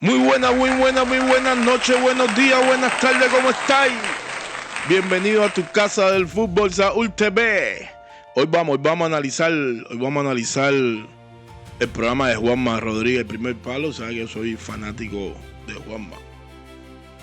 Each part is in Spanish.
Muy buenas noches, buenos días, buenas tardes, ¿cómo estáis? Bienvenido a tu casa del fútbol, Saúl TV. Hoy vamos a analizar el programa de Juanma Rodríguez, el primer palo. Sabes que yo soy fanático de Juanma.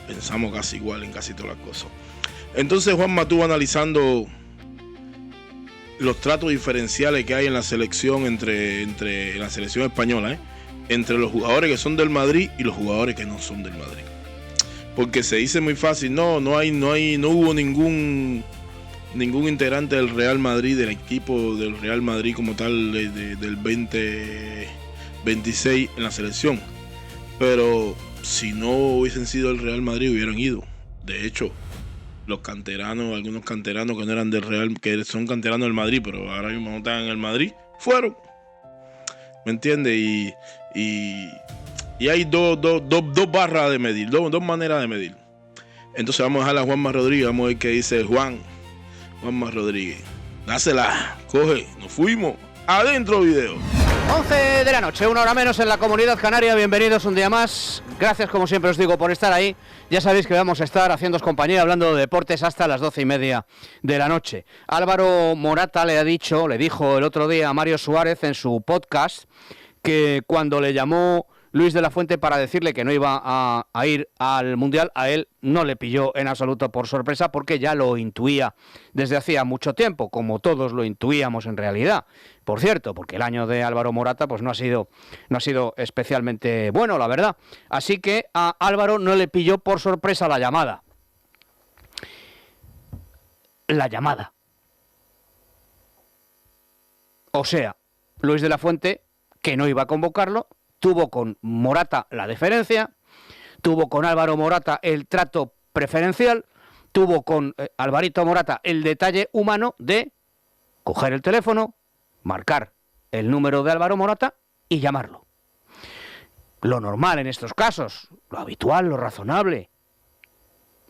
Pensamos casi igual en casi todas las cosas. Entonces Juanma estuvo analizando los tratos diferenciales que hay en la selección entre la selección española, entre los jugadores que son del Madrid y los jugadores que no son del Madrid. Porque se dice muy fácil, no hubo ningún integrante del Real Madrid, del equipo del Real Madrid como tal del 2026 en la selección. Pero si no hubiesen sido el Real Madrid, hubieran ido. De hecho, los canteranos, algunos canteranos que no eran del Real, que son canteranos del Madrid, pero ahora mismo no están en el Madrid, fueron. ¿Me entiendes? Y hay dos barras de medir, dos maneras de medir. Entonces vamos a dejar a Juanma Rodríguez, vamos a ver qué dice Juanma Rodríguez. Dásela, coge, nos fuimos. Adentro video. 11 de la noche, una hora menos en la Comunidad Canaria. Bienvenidos un día más. Gracias, como siempre os digo, por estar ahí. Ya sabéis que vamos a estar haciéndoos compañía, hablando de deportes hasta las 12:30 de la noche. Álvaro Morata le dijo el otro día a Mario Suárez en su podcast que cuando le llamó Luis de la Fuente para decirle que no iba a ir al Mundial, a él no le pilló en absoluto por sorpresa, porque ya lo intuía desde hacía mucho tiempo, como todos lo intuíamos en realidad. Por cierto, porque el año de Álvaro Morata pues no ha sido especialmente bueno, la verdad. Así que a Álvaro no le pilló por sorpresa la llamada. O sea, Luis de la Fuente, que no iba a convocarlo, tuvo con Morata la deferencia, tuvo con Álvaro Morata el trato preferencial, tuvo con Alvarito Morata el detalle humano de coger el teléfono, marcar el número de Álvaro Morata y llamarlo. Lo normal en estos casos, lo habitual, lo razonable,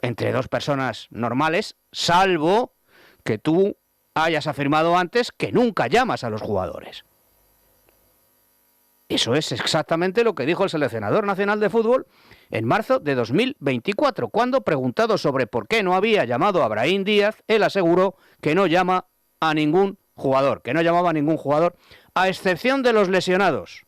entre dos personas normales, salvo que tú hayas afirmado antes que nunca llamas a los jugadores. Eso es exactamente lo que dijo el seleccionador nacional de fútbol en marzo de 2024, cuando preguntado sobre por qué no había llamado a Brahim Díaz, él aseguró que no llama a ningún jugador, que no llamaba a ningún jugador, a excepción de los lesionados.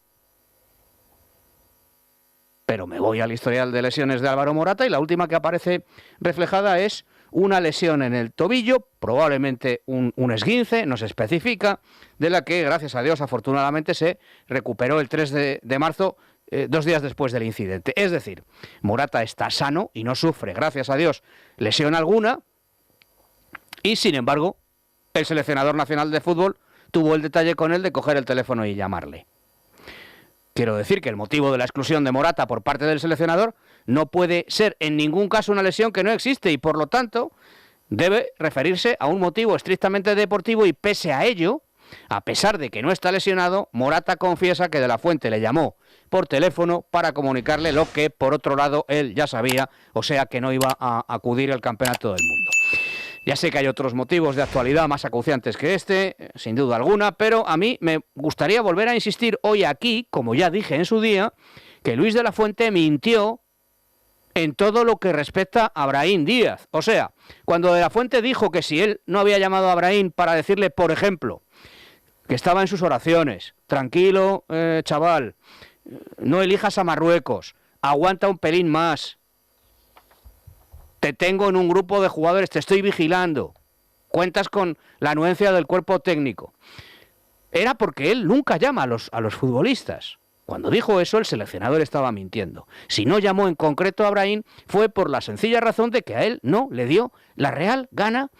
Pero me voy al historial de lesiones de Álvaro Morata y la última que aparece reflejada es una lesión en el tobillo, probablemente un esguince, no se especifica, de la que, gracias a Dios, afortunadamente se recuperó el 3 de marzo, 2 días después del incidente. Es decir, Morata está sano y no sufre, gracias a Dios, lesión alguna, y sin embargo, el seleccionador nacional de fútbol tuvo el detalle con él de coger el teléfono y llamarle. Quiero decir que el motivo de la exclusión de Morata por parte del seleccionador no puede ser en ningún caso una lesión que no existe y por lo tanto debe referirse a un motivo estrictamente deportivo, y pese a ello, a pesar de que no está lesionado, Morata confiesa que de la Fuente le llamó por teléfono para comunicarle lo que por otro lado él ya sabía, o sea que no iba a acudir al Campeonato del Mundo. Ya sé que hay otros motivos de actualidad más acuciantes que este, sin duda alguna, pero a mí me gustaría volver a insistir hoy aquí, como ya dije en su día, que Luis de la Fuente mintió en todo lo que respecta a Brahim Díaz. O sea, cuando de la Fuente dijo que si él no había llamado a Brahim para decirle, por ejemplo, que estaba en sus oraciones, tranquilo, chaval, no elijas a Marruecos, aguanta un pelín más, te tengo en un grupo de jugadores, te estoy vigilando, cuentas con la anuencia del cuerpo técnico, era porque él nunca llama a los futbolistas. Cuando dijo eso, el seleccionador estaba mintiendo. Si no llamó en concreto a Brahim, fue por la sencilla razón de que a él no le dio la real gana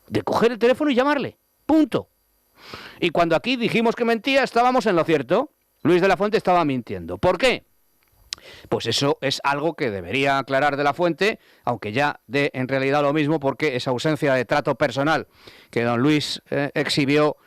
de coger el teléfono y llamarle. Punto. Y cuando aquí dijimos que mentía, estábamos en lo cierto. Luis de la Fuente estaba mintiendo. ¿Por qué? Pues eso es algo que debería aclarar de la Fuente, aunque ya dé en realidad lo mismo, porque esa ausencia de trato personal que don Luis exhibió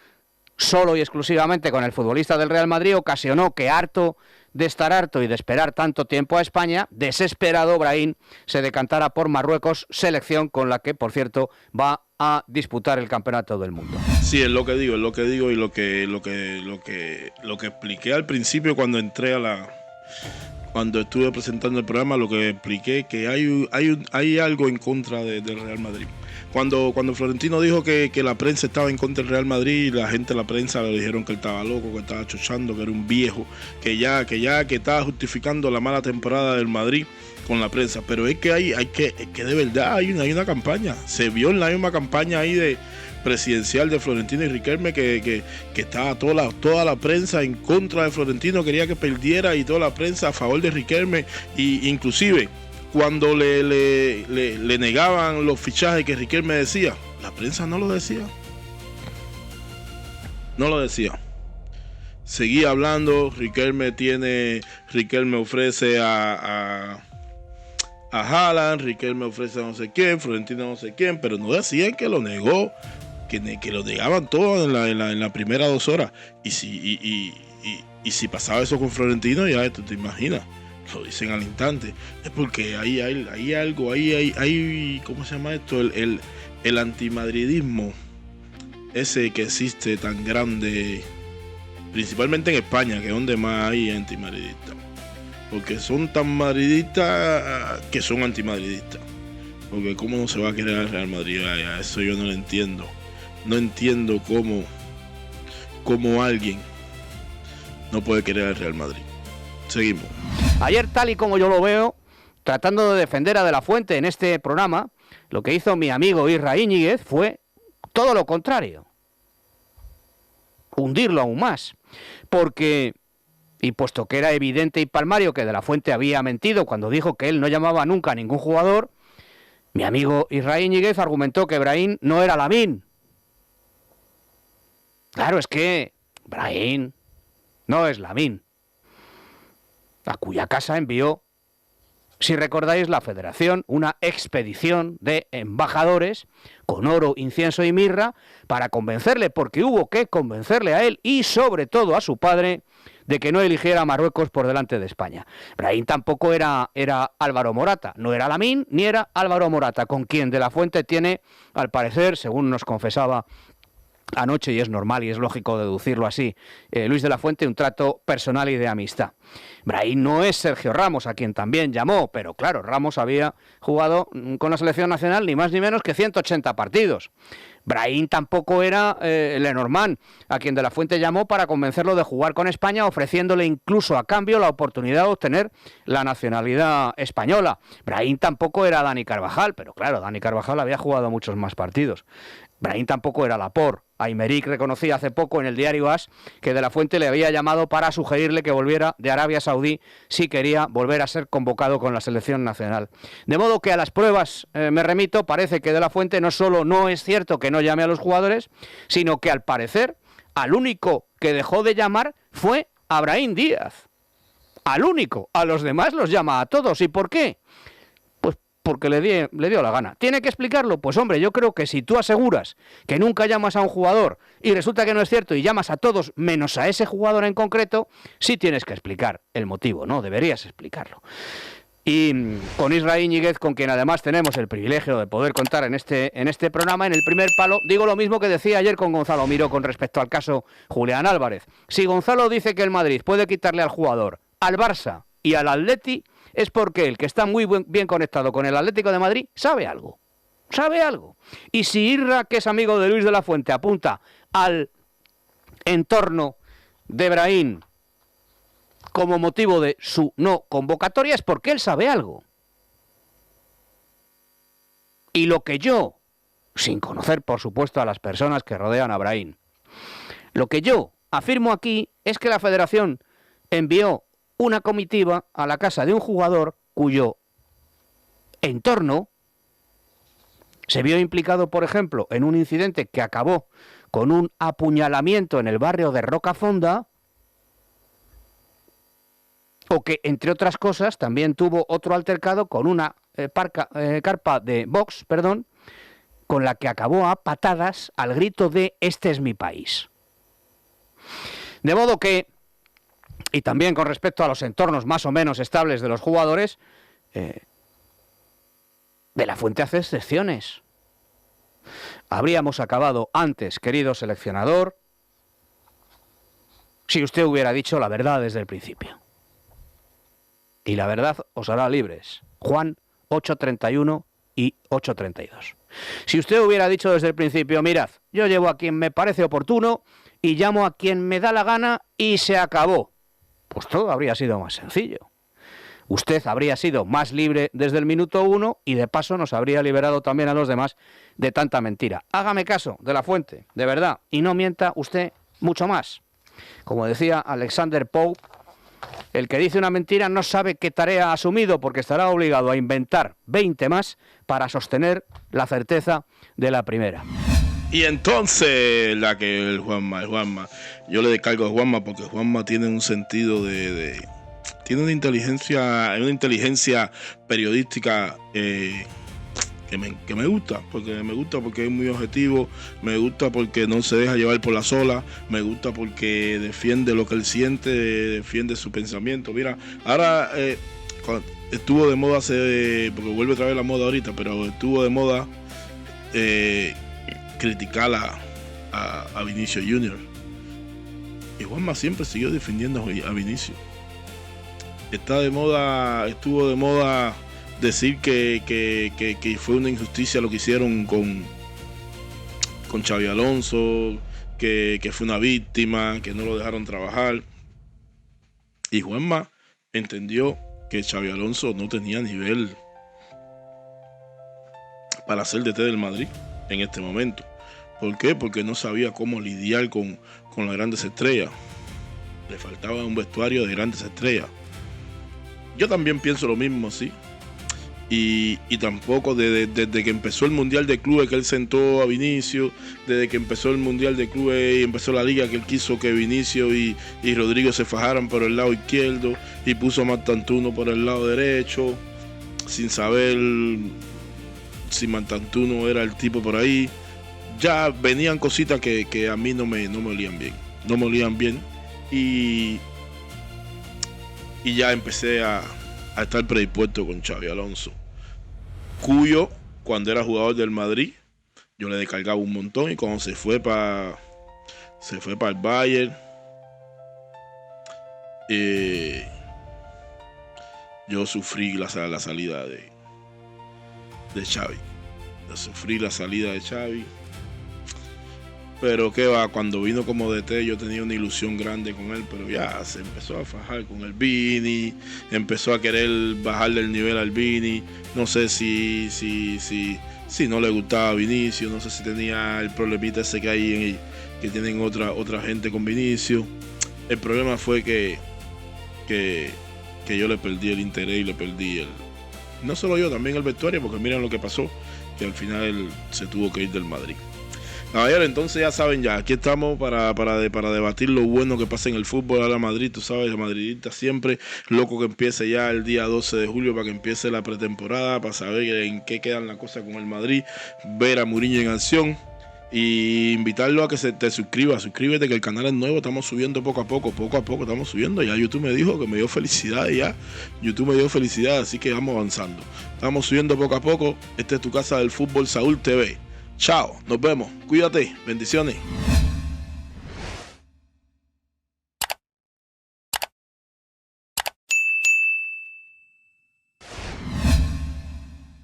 solo y exclusivamente con el futbolista del Real Madrid ocasionó que, harto de estar harto y de esperar tanto tiempo a España, desesperado Brahim se decantara por Marruecos, selección con la que, por cierto, va a disputar el Campeonato del Mundo. Sí, es lo que digo y lo que expliqué al principio cuando entré cuando estuve presentando el programa, lo que expliqué, que hay algo en contra del Real Madrid. Cuando Florentino dijo que la prensa estaba en contra del Real Madrid, la gente de la prensa le dijeron que él estaba loco, que estaba chochando, que era un viejo, que estaba justificando la mala temporada del Madrid con la prensa. Pero es que es que de verdad hay una campaña. Se vio en la misma campaña ahí de presidencial de Florentino y Riquelme que estaba toda la prensa en contra de Florentino, quería que perdiera, y toda la prensa a favor de Riquelme, y inclusive cuando le negaban los fichajes que Riquelme decía, la prensa no lo decía. No lo decía. Seguía hablando. Riquelme ofrece a Haaland, Riquelme ofrece a no sé quién, Florentino a no sé quién, pero no decían que lo negó, que lo negaban todo en la primera 2 horas. Y si pasaba eso con Florentino, ya tú te imaginas, lo dicen al instante. Es porque hay algo, hay ¿cómo se llama esto? El antimadridismo ese que existe tan grande, principalmente en España, que es donde más hay antimadridistas, porque son tan madridistas que son antimadridistas. Porque cómo no se va a querer al Real Madrid, a eso yo no lo entiendo. No entiendo cómo alguien no puede querer al Real Madrid. Seguimos. Ayer, tal y como yo lo veo, tratando de defender a De la Fuente en este programa, lo que hizo mi amigo Isra Íñiguez fue todo lo contrario. Hundirlo aún más. Porque, y puesto que era evidente y palmario que De la Fuente había mentido cuando dijo que él no llamaba nunca a ningún jugador, mi amigo Isra Íñiguez argumentó que Brahim no era Lamine. Claro, es que Brahim no es Lamine, a cuya casa envió, si recordáis, la Federación una expedición de embajadores con oro, incienso y mirra para convencerle, porque hubo que convencerle a él y sobre todo a su padre de que no eligiera a Marruecos por delante de España. Brahim tampoco era Álvaro Morata, no era Lamine ni era Álvaro Morata, con quien De la Fuente tiene, al parecer, según nos confesaba anoche, y es normal y es lógico deducirlo así, Luis de la Fuente, un trato personal y de amistad. Brahim no es Sergio Ramos, a quien también llamó, pero claro, Ramos había jugado con la selección nacional ni más ni menos que 180 partidos. Brahim tampoco era Lenormand, a quien De la Fuente llamó para convencerlo de jugar con España, ofreciéndole incluso a cambio la oportunidad de obtener la nacionalidad española. Brahim tampoco era Dani Carvajal, pero claro, Dani Carvajal había jugado muchos más partidos. Brahim tampoco era Laporte. Aymeric reconocía hace poco en el diario AS que De la Fuente le había llamado para sugerirle que volviera de Arabia Saudí si quería volver a ser convocado con la selección nacional. De modo que a las pruebas me remito, parece que De la Fuente no solo no es cierto que no llame a los jugadores, sino que al parecer al único que dejó de llamar fue a Brahim Díaz. Al único, a los demás los llama a todos. ¿Y por qué? Porque le dio la gana. ¿Tiene que explicarlo? Pues hombre, yo creo que si tú aseguras que nunca llamas a un jugador y resulta que no es cierto y llamas a todos menos a ese jugador en concreto, sí tienes que explicar el motivo, ¿no? Deberías explicarlo. Y con Isra Íñiguez, con quien además tenemos el privilegio de poder contar en este programa, en el primer palo, digo lo mismo que decía ayer con Gonzalo Miró con respecto al caso Julián Álvarez. Si Gonzalo dice que el Madrid puede quitarle al jugador, al Barça y al Atleti, es porque el que está muy bien conectado con el Atlético de Madrid sabe algo. Sabe algo. Y si Irra, que es amigo de Luis de la Fuente, apunta al entorno de Brahim como motivo de su no convocatoria, es porque él sabe algo. Y lo que yo, sin conocer por supuesto a las personas que rodean a Brahim, lo que yo afirmo aquí es que la Federación envió una comitiva a la casa de un jugador cuyo entorno se vio implicado, por ejemplo, en un incidente que acabó con un apuñalamiento en el barrio de Rocafonda, o que, entre otras cosas, también tuvo otro altercado con una carpa de box, con la que acabó a patadas al grito de "este es mi país". De modo que, y también con respecto a los entornos más o menos estables de los jugadores, De la Fuente hace excepciones. Habríamos acabado antes, querido seleccionador, si usted hubiera dicho la verdad desde el principio. y la verdad os hará libres. Juan 8:31 y 8:32. Si usted hubiera dicho desde el principio, mirad, yo llevo a quien me parece oportuno y llamo a quien me da la gana y se acabó, pues todo habría sido más sencillo. Usted habría sido más libre desde el minuto 1 y de paso nos habría liberado también a los demás de tanta mentira. Hágame caso de la fuente, de verdad, y no mienta usted mucho más. Como decía Alexander Pope, el que dice una mentira no sabe qué tarea ha asumido porque estará obligado a inventar 20 más para sostener la certeza de la primera. Y entonces, la que el Juanma, yo le descargo a Juanma porque Juanma tiene un sentido tiene una inteligencia periodística que me gusta porque es muy objetivo, me gusta porque no se deja llevar por las olas, me gusta porque defiende lo que él siente, defiende su pensamiento. Mira, ahora estuvo de moda porque vuelve otra vez la moda ahorita, pero estuvo de moda criticar a Vinicius Junior, y Juanma siempre siguió defendiendo a Vinicius. Estuvo de moda decir que fue una injusticia lo que hicieron con Xabi Alonso, que fue una víctima, que no lo dejaron trabajar. Y Juanma entendió que Xabi Alonso no tenía nivel para ser DT del Madrid en este momento. ¿Por qué? Porque no sabía cómo lidiar con las grandes estrellas. Le faltaba un vestuario de grandes estrellas. Yo también pienso lo mismo, sí. Y tampoco desde que empezó el Mundial de Clubes que él sentó a Vinicius, desde que empezó el Mundial de Clubes y empezó la liga, que él quiso que Vinicius y Rodrigo se fajaran por el lado izquierdo y puso a Martantuno por el lado derecho, sin saber si Martantuno era el tipo por ahí. Ya venían cositas que a mí no me olían bien. No me olían bien. Y ya empecé a estar predispuesto con Xabi Alonso, cuyo, cuando era jugador del Madrid, yo le descargaba un montón, y cuando se fue para el Bayern, yo sufrí la salida de Xavi. Yo sufrí la salida de Xavi. Pero qué va, cuando vino como DT yo tenía una ilusión grande con él, pero ya se empezó a fajar con el Vini, empezó a querer bajarle el nivel al Vini. No sé si no le gustaba Vinicius, no sé si tenía el problemita ese que hay que tienen otra gente con Vinicius. El problema fue que yo le perdí el interés y le perdí no solo yo, también el vestuario, porque miren lo que pasó, que al final él se tuvo que ir del Madrid. Caballero, entonces ya saben, ya aquí estamos para debatir lo bueno que pasa en el fútbol. A la Madrid, tú sabes, el madridista siempre loco que empiece ya el día 12 de julio para que empiece la pretemporada, para saber en qué quedan las cosas con el Madrid, ver a Mourinho en acción y invitarlo a que te suscríbete, que el canal es nuevo, estamos subiendo poco a poco estamos subiendo. Ya YouTube me dijo que me dio felicidad, así que vamos avanzando, estamos subiendo poco a poco. Esta es tu casa del fútbol, Saúl TV. Chao, nos vemos, cuídate, bendiciones.